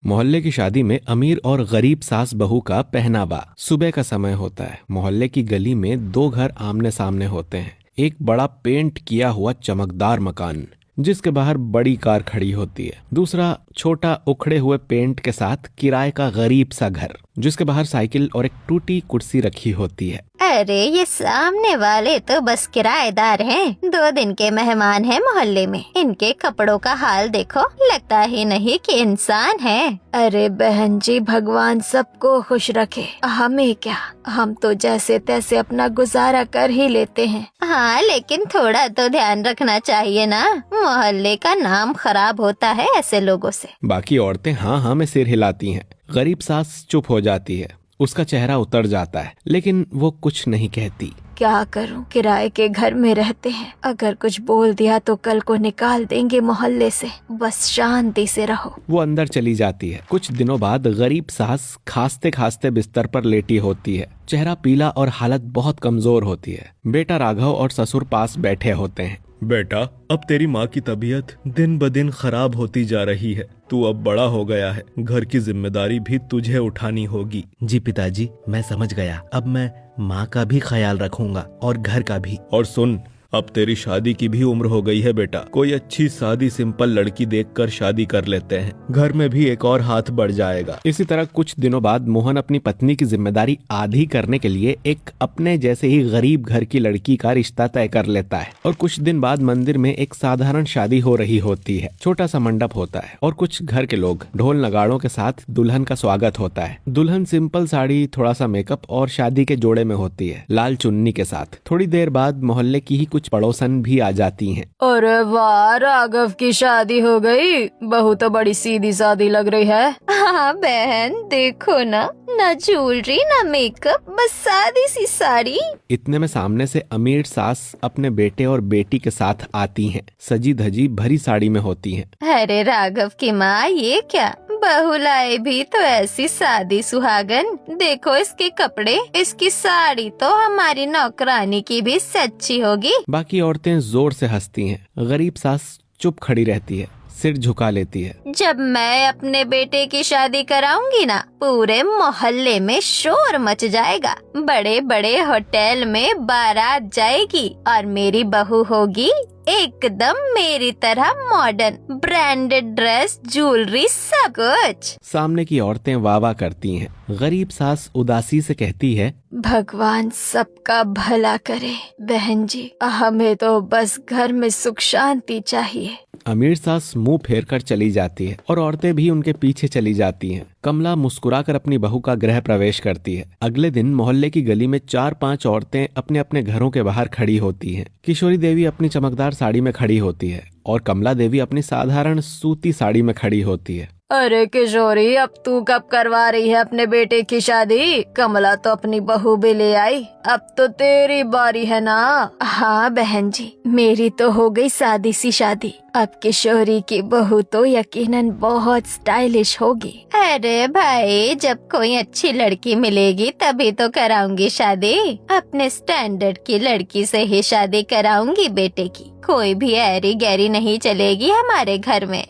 मोहल्ले की शादी में अमीर और गरीब सास बहू का पहनावा। सुबह का समय होता है। मोहल्ले की गली में दो घर आमने सामने होते हैं। एक बड़ा पेंट किया हुआ चमकदार मकान जिसके बाहर बड़ी कार खड़ी होती है। दूसरा छोटा उखड़े हुए पेंट के साथ किराए का गरीब सा घर जिसके बाहर साइकिल और एक टूटी कुर्सी रखी होती है। अरे ये सामने वाले तो बस किराएदार हैं। 2 दिन के मेहमान हैं मोहल्ले में। इनके कपड़ों का हाल देखो, लगता ही नहीं कि इंसान है। अरे बहन जी, भगवान सबको खुश रखे, हमें क्या, हम तो जैसे तैसे अपना गुजारा कर ही लेते हैं। हाँ, लेकिन थोड़ा तो ध्यान रखना चाहिए ना, मोहल्ले का नाम खराब होता है ऐसे लोगों से। बाकी औरतें हाँ हाँ में सिर हिलाती हैं। गरीब सास चुप हो जाती है। उसका चेहरा उतर जाता है लेकिन वो कुछ नहीं कहती। क्या करूं, किराए के घर में रहते हैं, अगर कुछ बोल दिया तो कल को निकाल देंगे मोहल्ले से। बस शांति से रहो। वो अंदर चली जाती है। कुछ दिनों बाद गरीब सास खांसते खांसते बिस्तर पर लेटी होती है। चेहरा पीला और हालत बहुत कमजोर होती है। बेटा राघव और ससुर पास बैठे होते हैं। बेटा, अब तेरी माँ की तबीयत दिन ब दिन खराब होती जा रही है। तू अब बड़ा हो गया है, घर की जिम्मेदारी भी तुझे उठानी होगी। जी पिताजी, मैं समझ गया। अब मैं माँ का भी ख्याल रखूंगा और घर का भी। और सुन, अब तेरी शादी की भी उम्र हो गई है बेटा। कोई अच्छी सादी सिंपल लड़की देखकर शादी कर लेते हैं, घर में भी एक और हाथ बढ़ जाएगा। इसी तरह कुछ दिनों बाद मोहन अपनी पत्नी की जिम्मेदारी आधी करने के लिए एक अपने जैसे ही गरीब घर की लड़की का रिश्ता तय कर लेता है। और कुछ दिन बाद मंदिर में एक साधारण शादी हो रही होती है। छोटा सा मंडप होता है और कुछ घर के लोग ढोल नगाड़ों के साथ दुल्हन का स्वागत होता है। दुल्हन सिंपल साड़ी, थोड़ा सा मेकअप और शादी के जोड़े में होती है, लाल चुन्नी के साथ। थोड़ी देर बाद मोहल्ले की ही कुछ पड़ोसन भी आ जाती हैं। अरे वाह, राघव की शादी हो गई। बहू तो बड़ी सीधी सादी लग रही है। हाँ बहन, देखो ना ज्वेलरी ना मेकअप, बस सादी सी साड़ी। इतने में सामने से अमीर सास अपने बेटे और बेटी के साथ आती हैं। सजी धजी भरी साड़ी में होती हैं। अरे राघव की माँ, ये क्या, बहू लाए भी तो ऐसी सादी सुहागन। देखो इसके कपड़े, इसकी साड़ी तो हमारी नौकरानी की भी सच्ची होगी। बाकी औरतें जोर से हंसती हैं। गरीब सास चुप खड़ी रहती है, सिर झुका लेती है। जब मैं अपने बेटे की शादी कराऊंगी ना, पूरे मोहल्ले में शोर मच जाएगा। बड़े बड़े होटल में बारात जाएगी और मेरी बहू होगी एकदम मेरी तरह मॉडर्न, ब्रांडेड ड्रेस, ज्वेलरी, सब कुछ। सामने की औरतें वाह वाह करती हैं। गरीब सास उदासी से कहती है, भगवान सबका भला करे बहन जी, हमें तो बस घर में सुख शांति चाहिए। अमीर सास मुंह फेर कर चली जाती है और औरतें भी उनके पीछे चली जाती हैं। कमला मुस्कुराकर अपनी बहू का गृह प्रवेश करती है। अगले दिन मोहल्ले की गली में 4-5 औरतें अपने अपने घरों के बाहर खड़ी होती हैं। किशोरी देवी अपनी चमकदार साड़ी में खड़ी होती है और कमला देवी अपनी साधारण सूती साड़ी में खड़ी होती है। अरे किशोरी, अब तू कब करवा रही है अपने बेटे की शादी? कमला तो अपनी बहू भी ले आई, अब तो तेरी बारी है ना। हाँ बहन जी, मेरी तो हो गई सादी सी शादी। अब किशोरी की बहू तो यकीनन बहुत स्टाइलिश होगी। अरे भाई, जब कोई अच्छी लड़की मिलेगी तभी तो कराऊंगी शादी। अपने स्टैंडर्ड की लड़की से ही शादी कराऊंगी बेटे की। कोई भी ऐरी गैरी नहीं चलेगी हमारे घर में।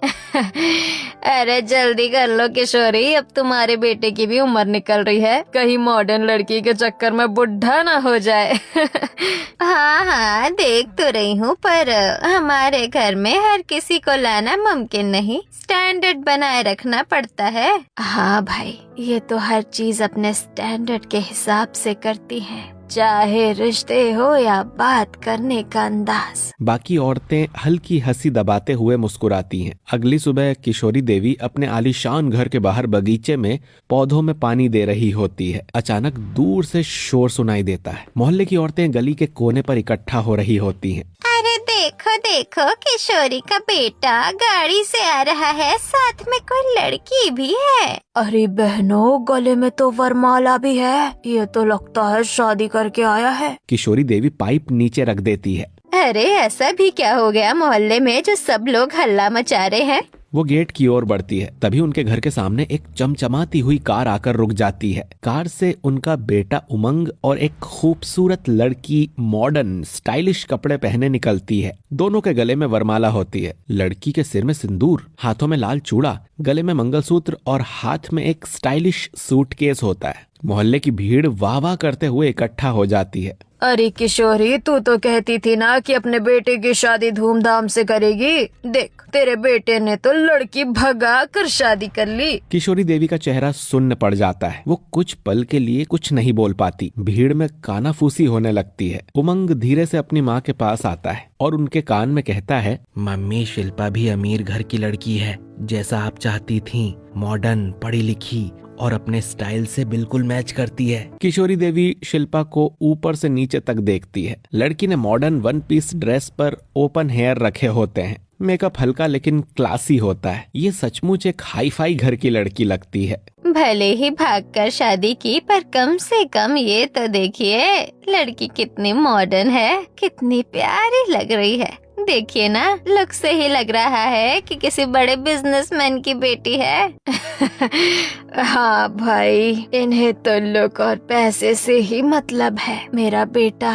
अरे जल्दी कर लो किशोरी, अब तुम्हारे बेटे की भी उम्र निकल रही है, कहीं मॉडर्न लड़की के चक्कर में बुढ़ा ना हो जाए। हाँ हाँ, देख तो रही हूँ, पर हमारे घर में हर किसी को लाना मुमकिन नहीं। स्टैंडर्ड बनाए रखना पड़ता है। हाँ भाई, ये तो हर चीज अपने स्टैंडर्ड के हिसाब से करती हैं, चाहे रिश्ते हो या बात करने का अंदाज। बाकी औरतें हल्की हंसी दबाते हुए मुस्कुराती हैं। अगली सुबह किशोरी देवी अपने आलीशान घर के बाहर बगीचे में पौधों में पानी दे रही होती है। अचानक दूर से शोर सुनाई देता है। मोहल्ले की औरतें गली के कोने पर इकट्ठा हो रही होती हैं। अरे देखो देखो, किशोरी का बेटा गाड़ी से आ रहा है, साथ में कोई लड़की भी है। अरे बहनों, गले में तो वरमाला भी है, ये तो लगता है शादी करके आया है। किशोरी देवी पाइप नीचे रख देती है। अरे ऐसा भी क्या हो गया मोहल्ले में जो सब लोग हल्ला मचा रहे हैं? वो गेट की ओर बढ़ती है। तभी उनके घर के सामने एक चमचमाती हुई कार आकर रुक जाती है। कार से उनका बेटा उमंग और एक खूबसूरत लड़की मॉडर्न स्टाइलिश कपड़े पहने निकलती है। दोनों के गले में वरमाला होती है। लड़की के सिर में सिंदूर, हाथों में लाल चूड़ा, गले में मंगलसूत्र और हाथ में एक स्टाइलिश सूटकेस होता है। मोहल्ले की भीड़ वाह वाह करते हुए इकट्ठा हो जाती है। अरे किशोरी, तू तो कहती थी ना कि अपने बेटे की शादी धूमधाम से करेगी। देख, तेरे बेटे ने तो लड़की भगा कर शादी कर ली। किशोरी देवी का चेहरा सुन्न पड़ जाता है। वो कुछ पल के लिए कुछ नहीं बोल पाती। भीड़ में कानाफूसी होने लगती है। उमंग धीरे से अपनी माँ के पास आता है और उनके कान में कहता है, मम्मी, शिल्पा भी अमीर घर की लड़की है, जैसा आप चाहती थी। मॉडर्न, पढ़ी लिखी और अपने स्टाइल से बिल्कुल मैच करती है। किशोरी देवी शिल्पा को ऊपर से नीचे तक देखती है। लड़की ने मॉडर्न वन पीस ड्रेस पर ओपन हेयर रखे होते हैं। मेकअप हल्का लेकिन क्लासी होता है। ये सचमुच एक हाई फाई घर की लड़की लगती है। भले ही भागकर शादी की, पर कम से कम ये तो देखिए लड़की कितनी मॉडर्न है, कितनी प्यारी लग रही है। देखिए ना, लुक से ही लग रहा है कि किसी बड़े बिजनेसमैन की बेटी है। हाँ भाई, इन्हें तो लुक और पैसे से ही मतलब है। मेरा बेटा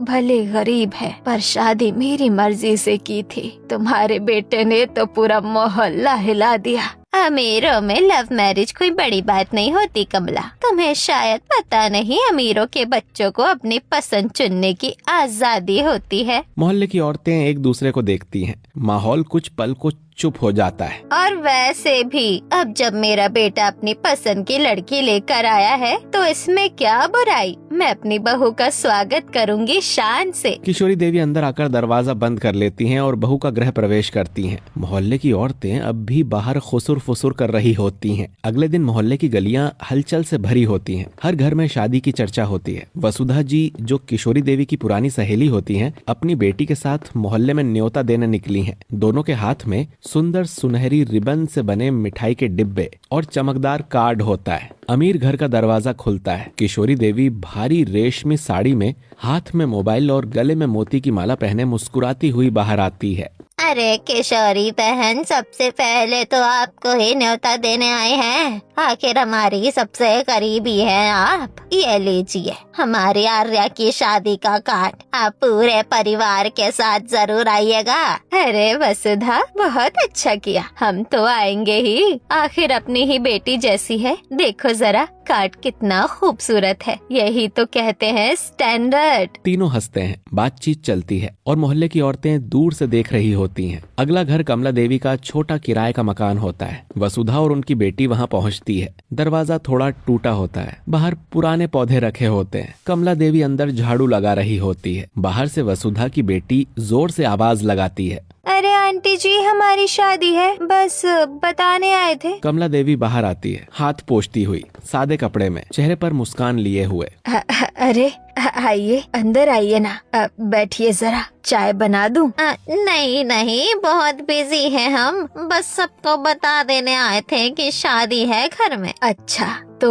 भले गरीब है, पर शादी मेरी मर्जी से की थी। तुम्हारे बेटे ने तो पूरा मोहल्ला हिला दिया। अमीरों में लव मैरिज कोई बड़ी बात नहीं होती कमला। तुम्हें शायद पता नहीं, अमीरों के बच्चों को अपनी पसंद चुनने की आजादी होती है। मोहल्ले की औरतें एक दूसरे को देखती हैं। माहौल कुछ पल को चुप हो जाता है। और वैसे भी अब जब मेरा बेटा अपनी पसंद की लड़की लेकर आया है तो इसमें क्या बुराई। मैं अपनी बहू का स्वागत करूंगी शान से। किशोरी देवी अंदर आकर दरवाजा बंद कर लेती हैं और बहू का गृह प्रवेश करती हैं। मोहल्ले की औरतें अब भी बाहर खुसुर फुसुर कर रही होती हैं। अगले दिन मोहल्ले की गलियां हलचल से भरी होती हैं। हर घर में शादी की चर्चा होती है। वसुधा जी, जो किशोरी देवी की पुरानी सहेली होती हैं, अपनी बेटी के साथ मोहल्ले में न्योता देने निकली हैं। दोनों के हाथ में सुंदर सुनहरी रिबन से बने मिठाई के डिब्बे और चमकदार कार्ड होता है। अमीर घर का दरवाजा खुलता है। किशोरी देवी भारी रेशमी साड़ी में, हाथ में मोबाइल और गले में मोती की माला पहने मुस्कुराती हुई बाहर आती है। अरे किशोरी बहन, सबसे पहले तो आपको ही न्योता देने आए हैं। आखिर हमारी सबसे करीबी है आप। ये लीजिए हमारी आर्या की शादी का कार्ड। आप पूरे परिवार के साथ जरूर आइएगा। अरे वसुधा, बहुत अच्छा किया, हम तो आएंगे ही। आखिर अपनी ही बेटी जैसी है। देखो जरा, कार्ड कितना खूबसूरत है। यही तो कहते हैं स्टैंडर्ड। तीनों हंसते हैं। बातचीत चलती है और मोहल्ले की औरतें दूर से देख रही होती हैं। अगला घर कमला देवी का छोटा किराए का मकान होता है। वसुधा और उनकी बेटी वहां पहुंचती है। दरवाजा थोड़ा टूटा होता है। बाहर पुराने पौधे रखे होते हैं। कमला देवी अंदर झाड़ू लगा रही होती है। बाहर से वसुधा की बेटी जोर से आवाज लगाती है, अरे आंटी जी, हमारी शादी है, बस बताने आए थे। कमला देवी बाहर आती है, हाथ पोंछती हुई, सादे कपड़े में, चेहरे पर मुस्कान लिए हुए। अरे आइए, अंदर आइए ना। बैठिए, जरा चाय बना दूं? नहीं नहीं, बहुत बिजी हैं हम। बस सबको बता देने आए थे कि शादी है घर में। अच्छा, तो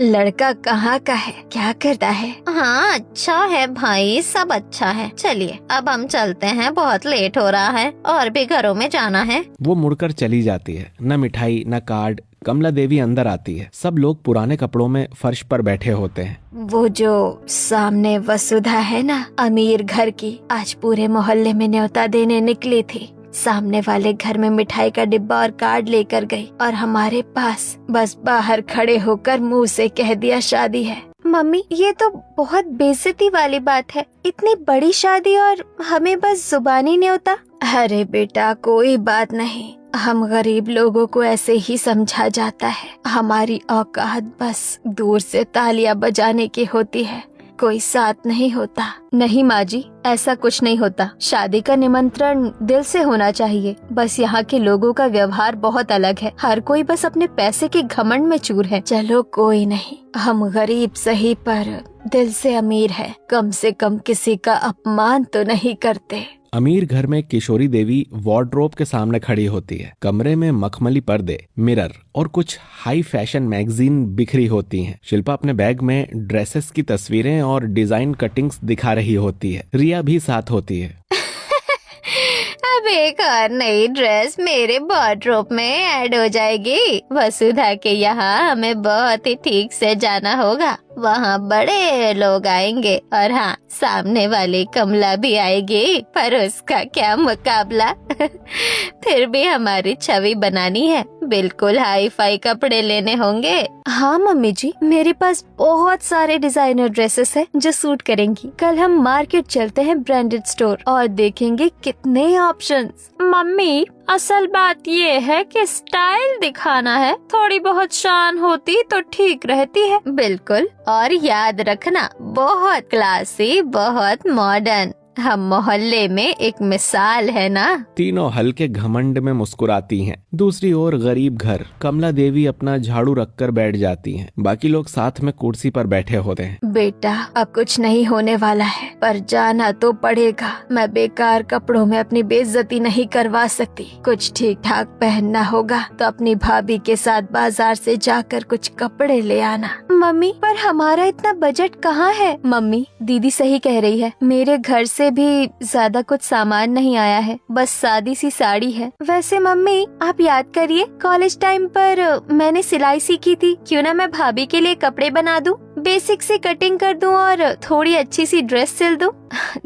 लड़का कहाँ का है, क्या करता है? हाँ, अच्छा है भाई, सब अच्छा है। चलिए अब हम चलते हैं, बहुत लेट हो रहा है और भी घरों में जाना है। वो मुड़कर चली जाती है। न मिठाई न कार्ड। कमला देवी अंदर आती है। सब लोग पुराने कपड़ों में फर्श पर बैठे होते हैं। वो जो सामने वसुधा है ना, अमीर घर की, आज पूरे मोहल्ले में न्योता देने निकली थी। सामने वाले घर में मिठाई का डिब्बा और कार्ड लेकर गई और हमारे पास बस बाहर खड़े होकर मुंह से कह दिया शादी है। मम्मी, ये तो बहुत बेइज्जती वाली बात है। इतनी बड़ी शादी और हमें बस जुबानी न्योता। अरे बेटा, कोई बात नहीं, हम गरीब लोगों को ऐसे ही समझा जाता है। हमारी औकात बस दूर से तालियां बजाने की होती है, कोई साथ नहीं होता। नहीं माँ जी, ऐसा कुछ नहीं होता। शादी का निमंत्रण दिल से होना चाहिए। बस यहाँ के लोगों का व्यवहार बहुत अलग है। हर कोई बस अपने पैसे के घमंड में चूर है। चलो कोई नहीं, हम गरीब सही पर दिल से अमीर है। कम से कम किसी का अपमान तो नहीं करते। अमीर घर में किशोरी देवी वार्डरोब के सामने खड़ी होती है। कमरे में मखमली पर्दे, मिरर और कुछ हाई फैशन मैगजीन बिखरी होती हैं। शिल्पा अपने बैग में ड्रेसेस की तस्वीरें और डिजाइन कटिंग्स दिखा रही होती है। रिया भी साथ होती है। अब एक और नई ड्रेस मेरे वार्डरोब में ऐड हो जाएगी। वसुधा के यहाँ हमें बहुत ही ठीक से जाना होगा। वहाँ बड़े लोग आएंगे और हाँ, सामने वाली कमला भी आएगी, पर उसका क्या मुकाबला। फिर भी हमारी छवि बनानी है, बिल्कुल हाई फाई कपड़े लेने होंगे। हाँ मम्मी जी, मेरे पास बहुत सारे डिजाइनर ड्रेसेस हैं जो सूट करेंगी। कल हम मार्केट चलते हैं, ब्रांडेड स्टोर, और देखेंगे कितने ऑप्शंस। मम्मी, असल बात ये है कि स्टाइल दिखाना है, थोड़ी बहुत शान होती तो ठीक रहती है। बिल्कुल, और याद रखना, बहुत क्लासी, बहुत मॉडर्न। हम मोहल्ले में एक मिसाल है ना। तीनों हल्के घमंड में मुस्कुराती हैं। दूसरी ओर गरीब घर, कमला देवी अपना झाड़ू रखकर बैठ जाती हैं। बाकी लोग साथ में कुर्सी पर बैठे होते हैं। बेटा, अब कुछ नहीं होने वाला है, पर जाना तो पड़ेगा। मैं बेकार कपड़ों में अपनी बेइज्जती नहीं करवा सकती। कुछ ठीक ठाक पहनना होगा तो अपनी भाभी के साथ बाजार से जाकर कुछ कपड़े ले आना। मम्मी, पर हमारा इतना बजट कहाँ है? मम्मी, दीदी सही कह रही है, मेरे घर से भी ज्यादा कुछ सामान नहीं आया है, बस सादी सी साड़ी है। वैसे मम्मी, आप याद करिए, कॉलेज टाइम पर मैंने सिलाई सीखी थी। क्यों ना मैं भाभी के लिए कपड़े बना दूं, बेसिक सी कटिंग कर दूं और थोड़ी अच्छी सी ड्रेस सिल दूं।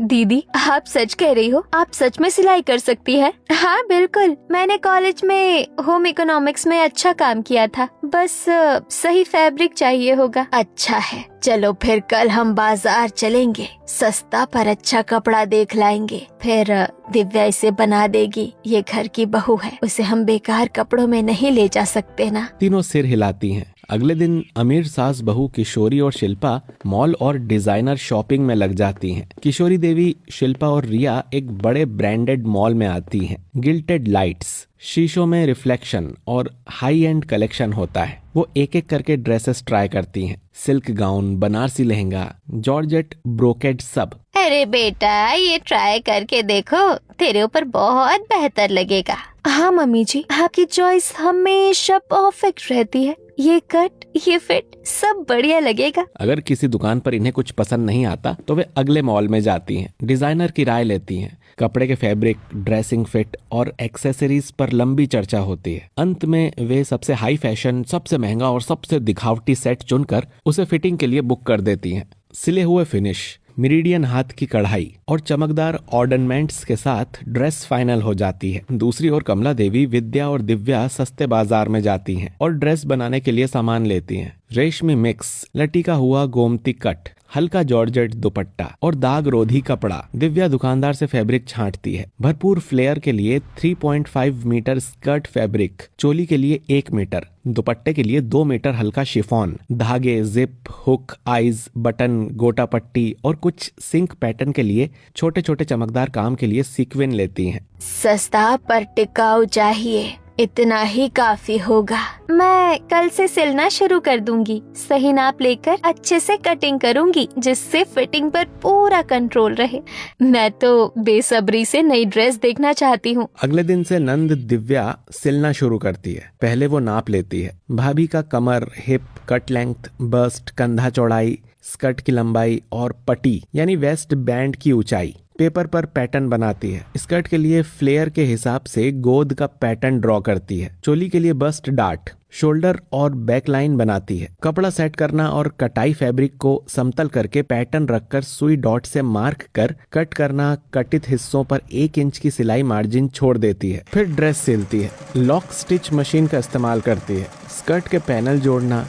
दीदी, आप सच कह रही हो? आप सच में सिलाई कर सकती है? हाँ बिल्कुल, मैंने कॉलेज में होम इकोनॉमिक्स में अच्छा काम किया था, बस सही फैब्रिक चाहिए होगा। अच्छा है, चलो फिर कल हम बाजार चलेंगे, सस्ता पर अच्छा कपड़ा देख लाएंगे। फिर दिव्या इसे बना देगी, ये घर की बहू है, उसे हम बेकार कपड़ों में नहीं ले जा सकते ना। तीनों सिर हिलाती हैं। अगले दिन अमीर सास बहू किशोरी और शिल्पा मॉल और डिजाइनर शॉपिंग में लग जाती हैं। किशोरी देवी, शिल्पा और रिया एक बड़े ब्रांडेड मॉल में आती हैं। गिल्टेड लाइट्स, शीशों में रिफ्लेक्शन और हाई एंड कलेक्शन होता है। वो एक एक करके ड्रेसेस ट्राई करती हैं। Silk gown, Banarasi lehenga, georgette, brocade, सब। अरे बेटा, ये ट्राई करके देखो, तेरे ऊपर बहुत बेहतर लगेगा। हाँ मम्मी जी, आपकी चॉइस हमेशा परफेक्ट रहती है। ये कट, ये फिट, सब बढ़िया लगेगा। अगर किसी दुकान पर इन्हें कुछ पसंद नहीं आता तो वे अगले मॉल में जाती हैं। डिजाइनर की राय लेती हैं। कपड़े के फैब्रिक, ड्रेसिंग फिट और एक्सेसरीज पर लंबी चर्चा होती है। अंत में वे सबसे हाई फैशन, सबसे महंगा और सबसे दिखावटी सेट चुनकर उसे फिटिंग के लिए बुक कर देती हैं। सिले हुए फिनिश, मिरीडियन हाथ की कढ़ाई और चमकदार ऑर्नामेंट्स के साथ ड्रेस फाइनल हो जाती है। दूसरी ओर कमला देवी, विद्या और दिव्या सस्ते बाजार में जाती हैं और ड्रेस बनाने के लिए सामान लेती हैं। रेशमी मिक्स, लटीका हुआ गोमती कट, हल्का जॉर्जेट दुपट्टा और दाग रोधी कपड़ा। दिव्या दुकानदार से फैब्रिक छांटती है। भरपूर फ्लेयर के लिए 3.5 मीटर स्कर्ट फैब्रिक, चोली के लिए 1 मीटर, दुपट्टे के लिए 2 मीटर हल्का शिफॉन, धागे, जिप, हुक, आइज, बटन, गोटा पट्टी और कुछ सिंक पैटर्न के लिए छोटे छोटे चमकदार काम के लिए सीक्वेन लेती हैं। सस्ता पर टिकाऊ चाहिए, इतना ही काफी होगा। मैं कल से सिलना शुरू कर दूंगी। सही नाप लेकर अच्छे से कटिंग करूंगी, जिससे फिटिंग पर पूरा कंट्रोल रहे। मैं तो बेसब्री से नई ड्रेस देखना चाहती हूँ। अगले दिन से नंद दिव्या सिलना शुरू करती है। पहले वो नाप लेती है। भाभी का कमर, हिप, कट लेंथ, बस्ट, कंधा चौड़ाई, स्कर्ट की लंबाई और पटी यानी वेस्ट बैंड की ऊंचाई। पेपर पर पैटर्न बनाती है। स्कर्ट के लिए फ्लेयर के हिसाब से गोद का पैटर्न ड्रॉ करती है। चोली के लिए बस्ट डार्ट, शोल्डर और बैक लाइन बनाती है। कपड़ा सेट करना और कटाई फैब्रिक को समतल करके पैटर्न रखकर सुई डॉट से मार्क कर कट करना। कटित हिस्सों पर 1 इंच की सिलाई मार्जिन छोड़ देती है। फिर ड्रेस सिलती है। लॉक स्टिच मशीन का इस्तेमाल करती है। स्कर्ट के पैनल जोड़ना,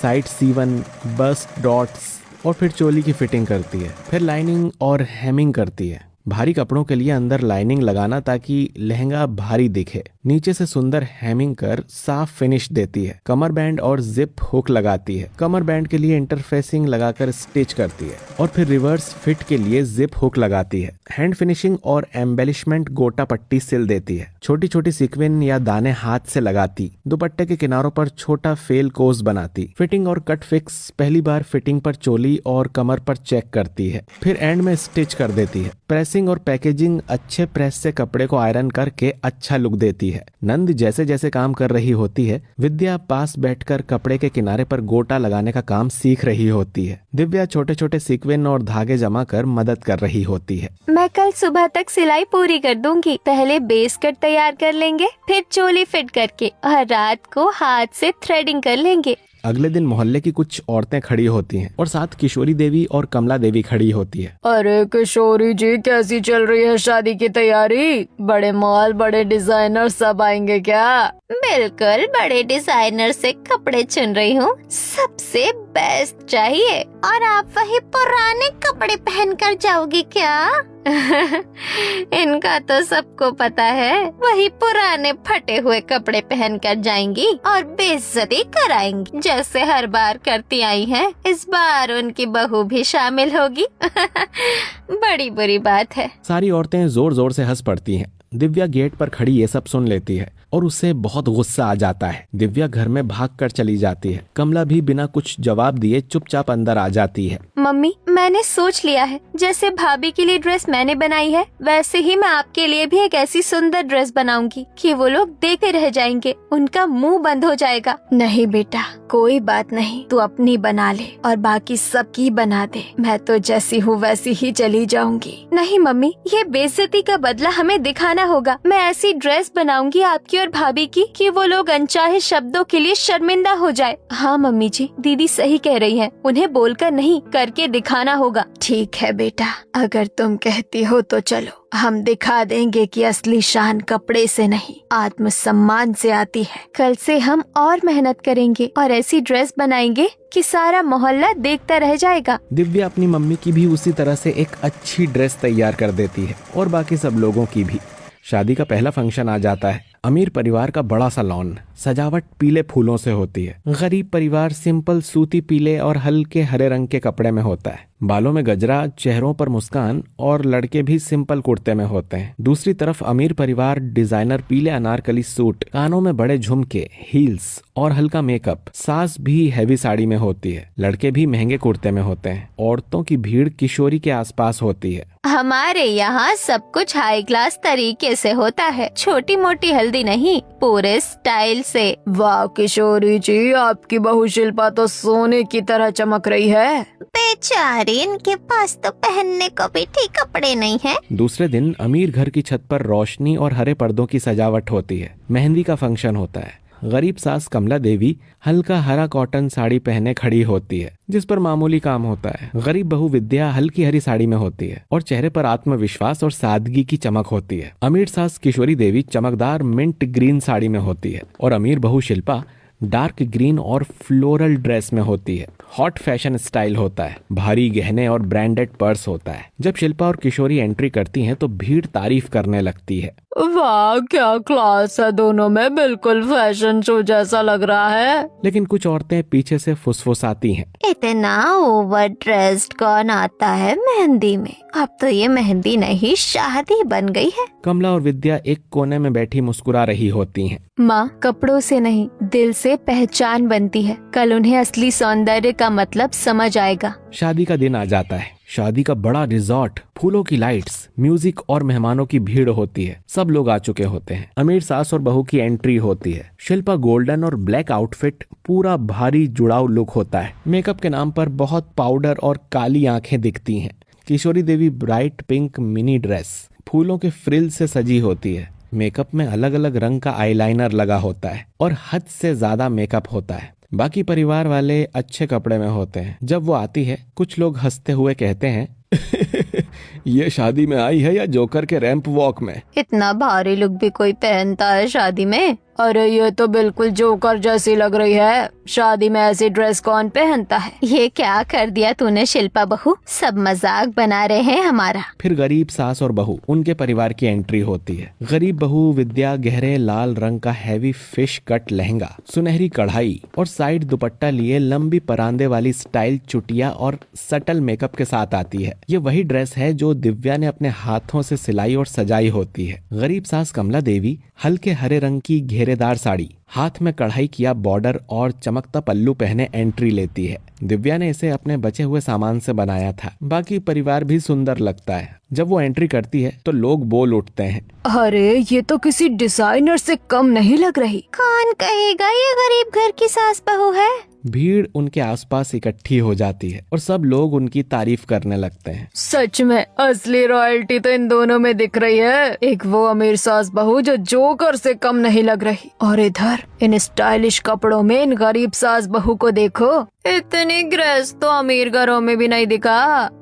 साइड सीवन, बस्ट डॉट्स और फिर चोली की फिटिंग करती है। फिर लाइनिंग और हेमिंग करती है। भारी कपड़ों के लिए अंदर लाइनिंग लगाना ताकि लहंगा भारी दिखे। नीचे से सुंदर हेमिंग कर साफ फिनिश देती है। कमर बैंड और जिप हुक लगाती है। कमर बैंड के लिए इंटरफेसिंग लगाकर स्टिच करती है और फिर रिवर्स फिट के लिए जिप हुक लगाती है। हैंड फिनिशिंग और एम्बेलिशमेंट गोटा पट्टी सिल देती है। छोटी छोटी सीक्वेंस या दाने हाथ से लगाती। दुपट्टे के किनारों पर छोटा फेल कोस बनाती। फिटिंग और कट फिक्स पहली बार फिटिंग पर चोली और कमर पर चेक करती है। फिर एंड में स्टिच कर देती है। प्रेसिंग और पैकेजिंग अच्छे प्रेस से कपड़े को आयरन करके अच्छा लुक देती है। होती है। नंद जैसे जैसे काम कर रही होती है, विद्या पास बैठकर कपड़े के किनारे पर गोटा लगाने का काम सीख रही होती है। दिव्या छोटे छोटे सीक्वेंस और धागे जमा कर मदद कर रही होती है। मैं कल सुबह तक सिलाई पूरी कर दूंगी। पहले बेस कट तैयार कर लेंगे, फिर चोली फिट करके, और रात को हाथ से थ्रेडिंग कर लेंगे। अगले दिन मोहल्ले की कुछ औरतें खड़ी होती हैं और साथ किशोरी देवी और कमला देवी खड़ी होती है। अरे किशोरी जी, कैसी चल रही है शादी की तैयारी? बड़े मॉल, बड़े डिजाइनर सब आएंगे क्या? बिल्कुल, बड़े डिजाइनर से कपड़े चुन रही हूँ, सबसे बेस्ट चाहिए। और आप वही पुराने कपड़े पहन कर जाओगी क्या? इनका तो सबको पता है, वही पुराने फटे हुए कपड़े पहन कर जाएंगी और बेइज्जती कराएंगी, जैसे हर बार करती आई हैं। इस बार उनकी बहू भी शामिल होगी। बड़ी बुरी बात है। सारी औरतें जोर जोर से हंस पड़ती हैं। दिव्या गेट पर खड़ी ये सब सुन लेती है और उसे बहुत गुस्सा आ जाता है। दिव्या घर में भागकर चली जाती है। कमला भी बिना कुछ जवाब दिए चुपचाप अंदर आ जाती है। मम्मी, मैंने सोच लिया है, जैसे भाभी के लिए ड्रेस मैंने बनाई है, वैसे ही मैं आपके लिए भी एक ऐसी सुंदर ड्रेस बनाऊंगी कि वो लोग देखते रह जाएंगे, उनका मुंह बंद हो जाएगा। नहीं बेटा, कोई बात नहीं, तू अपनी बना ले और बाकी सबकी बना दे। मैं तो जैसी हूँ वैसी ही चली जाऊंगी। नहीं मम्मी, ये बेइज्जती का बदला हमें दिखाना होगा। मैं ऐसी ड्रेस बनाऊंगी आपकी और भाभी की कि वो लोग अनचाहे शब्दों के लिए शर्मिंदा हो जाए। हाँ मम्मी जी, दीदी सही कह रही हैं, उन्हें बोलकर नहीं, करके दिखाना होगा। ठीक है बेटा, अगर तुम कहती हो तो चलो, हम दिखा देंगे कि असली शान कपड़े से नहीं, आत्मसम्मान से आती है। कल से हम और मेहनत करेंगे और ऐसी ड्रेस बनाएंगे कि सारा मोहल्ला देखता रह जाएगा। दिव्या अपनी मम्मी की भी उसी तरह से एक अच्छी ड्रेस तैयार कर देती है और बाकी सब लोगों की भी। शादी का पहला फंक्शन आ जाता है। अमीर परिवार का बड़ा सा लॉन, सजावट पीले फूलों से होती है। गरीब परिवार सिंपल सूती पीले और हल्के हरे रंग के कपड़े में होता है। बालों में गजरा, चेहरों पर मुस्कान, और लड़के भी सिंपल कुर्ते में होते हैं। दूसरी तरफ अमीर परिवार डिजाइनर पीले अनारकली सूट, कानों में बड़े झुमके, हील्स और हल्का मेकअप। सास भी हैवी साड़ी में होती है। लड़के भी महंगे कुर्ते में होते हैं। औरतों की भीड़ किशोरी के आसपास होती है। हमारे यहाँ सब कुछ हाई क्लास तरीके से होता है, छोटी मोटी हल्दी नहीं, पूरे स्टाइल से। वाह किशोरी जी, आपकी बहू शिल्पा तो सोने की तरह चमक रही है। बेचारी, इनके पास तो पहनने को भी ठीक कपड़े नहीं है। दूसरे दिन अमीर घर की छत पर रोशनी और हरे पर्दों की सजावट होती है। मेहंदी का फंक्शन होता है। गरीब सास कमला देवी हल्का हरा कॉटन साड़ी पहने खड़ी होती है, जिस पर मामूली काम होता है। गरीब बहू विद्या हल्की हरी साड़ी में होती है और चेहरे पर आत्मविश्वास और सादगी की चमक होती है। अमीर सास किशोरी देवी चमकदार मिंट ग्रीन साड़ी में होती है और अमीर बहू शिल्पा डार्क ग्रीन और फ्लोरल ड्रेस में होती है। हॉट फैशन स्टाइल होता है। भारी गहने और ब्रांडेड पर्स होता है। जब शिल्पा और किशोरी एंट्री करती हैं तो भीड़ तारीफ करने लगती है। वाह, क्या क्लास है दोनों में, बिल्कुल फैशन शो जैसा लग रहा है। लेकिन कुछ औरतें पीछे से फुसफुसाती हैं। इतना ओवर ड्रेस्ड कौन आता है मेहंदी में? अब तो ये मेहंदी नहीं, शादी बन गई है। कमला और विद्या एक कोने में बैठी मुस्कुरा रही होती हैं। माँ, कपड़ों से नहीं, दिल से पहचान बनती है। कल उन्हें असली सौंदर्य का मतलब समझ आएगा। शादी का दिन आ जाता है। शादी का बड़ा रिजॉर्ट, फूलों की लाइट्स, म्यूजिक और मेहमानों की भीड़ होती है। सब लोग आ चुके होते हैं। अमीर सास और बहू की एंट्री होती है। शिल्पा गोल्डन और ब्लैक आउटफिट, पूरा भारी जुड़ाव लुक होता है। मेकअप के नाम पर बहुत पाउडर और काली आंखें दिखती हैं। किशोरी देवी ब्राइट पिंक मिनी ड्रेस, फूलों के फ्रिल से सजी होती है। मेकअप में अलग अलग रंग का आईलाइनर लगा होता है और हद से ज्यादा मेकअप होता है। बाकी परिवार वाले अच्छे कपड़े में होते हैं। जब वो आती है, कुछ लोग हंसते हुए कहते हैं, ये शादी में आई है या जोकर के रैंप वॉक में? इतना भारी लुक भी कोई पहनता है शादी में? अरे ये तो बिल्कुल जोकर जैसी लग रही है। शादी में ऐसी ड्रेस कौन पहनता है? ये क्या कर दिया तूने शिल्पा बहू? सब मजाक बना रहे हैं हमारा। फिर गरीब सास और बहू, उनके परिवार की एंट्री होती है। गरीब बहू विद्या गहरे लाल रंग का हैवी फिश कट लहंगा, सुनहरी कढ़ाई और साइड दुपट्टा लिए लंबी परांदे वाली स्टाइल चुटिया और सटल मेकअप के साथ आती है। ये वही ड्रेस है जो दिव्या ने अपने हाथों से सिलाई और सजाई होती है। गरीब सास कमला देवी हल्के हरे रंग की घेरेदार साड़ी, हाथ में कढ़ाई किया बॉर्डर और चमकता पल्लू पहने एंट्री लेती है। दिव्या ने इसे अपने बचे हुए सामान से बनाया था। बाकी परिवार भी सुंदर लगता है। जब वो एंट्री करती है तो लोग बोल उठते हैं, अरे ये तो किसी डिजाइनर से कम नहीं लग रही। कौन कहेगा ये गरीब घर की सास बहू है। भीड़ उनके आसपास इकट्ठी हो जाती है और सब लोग उनकी तारीफ करने लगते हैं। सच में असली रॉयल्टी तो इन दोनों में दिख रही है। एक वो अमीर सास बहू जो जोकर से कम नहीं लग रही, और इधर इन स्टाइलिश कपड़ों में इन गरीब सास बहू को देखो। इतनी ग्रेस तो अमीर घरों में भी नहीं दिखा।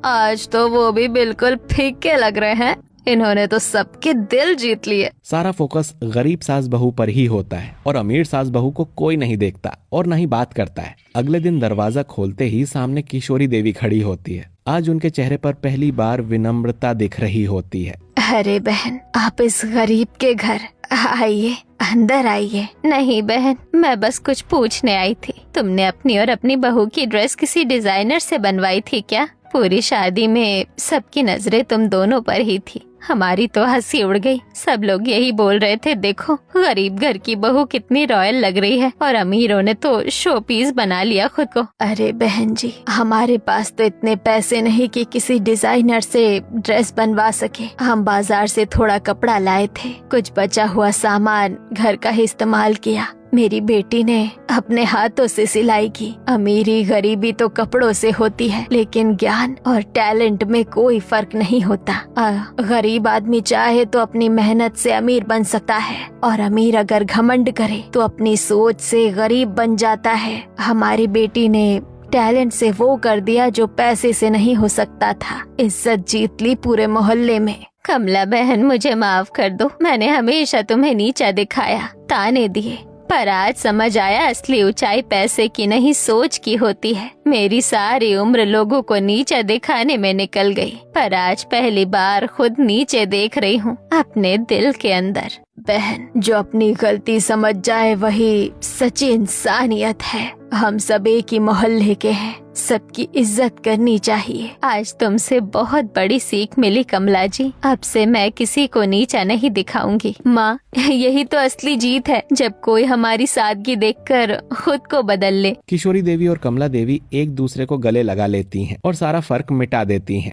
आज तो वो भी बिल्कुल फीके लग रहे हैं। इन्होंने तो सबके दिल जीत लिए। सारा फोकस गरीब सास बहू पर ही होता है और अमीर सास बहू को कोई नहीं देखता और न ही बात करता है। अगले दिन दरवाजा खोलते ही सामने किशोरी देवी खड़ी होती है। आज उनके चेहरे पर पहली बार विनम्रता दिख रही होती है। अरे बहन, आप इस गरीब के घर आइए, अंदर आइए। नहीं बहन, मैं बस कुछ पूछने आई थी। तुमने अपनी और अपनी बहू की ड्रेस किसी डिजाइनर से बनवाई थी क्या? पूरी शादी में सबकी नजरें तुम दोनों पर ही थी। हमारी तो हंसी उड़ गई। सब लोग यही बोल रहे थे, देखो गरीब घर की बहू कितनी रॉयल लग रही है, और अमीरों ने तो शो पीस बना लिया खुद को। अरे बहन जी, हमारे पास तो इतने पैसे नहीं कि किसी डिजाइनर से ड्रेस बनवा सके। हम बाजार से थोड़ा कपड़ा लाए थे, कुछ बचा हुआ सामान घर का ही इस्तेमाल किया। मेरी बेटी ने अपने हाथों से सिलाई की। अमीरी गरीबी तो कपड़ों से होती है, लेकिन ज्ञान और टैलेंट में कोई फर्क नहीं होता। गरीब आदमी चाहे तो अपनी मेहनत से अमीर बन सकता है, और अमीर अगर घमंड करे तो अपनी सोच से गरीब बन जाता है। हमारी बेटी ने टैलेंट से वो कर दिया जो पैसे से नहीं हो सकता था। इज्जत जीत ली पूरे मोहल्ले में। कमला बहन, मुझे माफ कर दो। मैंने हमेशा तुम्हें नीचा दिखाया, ताने दिए, पर आज समझ आया असली ऊंचाई पैसे की नहीं सोच की होती है। मेरी सारी उम्र लोगों को नीचा दिखाने में निकल गई, पर आज पहली बार खुद नीचे देख रही हूँ अपने दिल के अंदर। बहन, जो अपनी गलती समझ जाए वही सच्ची इंसानियत है। हम सब एक ही मोहल्ले के हैं, सबकी इज्जत करनी चाहिए। आज तुमसे बहुत बड़ी सीख मिली कमला जी। अब से मैं किसी को नीचा नहीं दिखाऊंगी। माँ, यही तो असली जीत है, जब कोई हमारी सादगी देखकर खुद को बदल ले। किशोरी देवी और कमला देवी एक दूसरे को गले लगा लेती हैं और सारा फर्क मिटा देती हैं।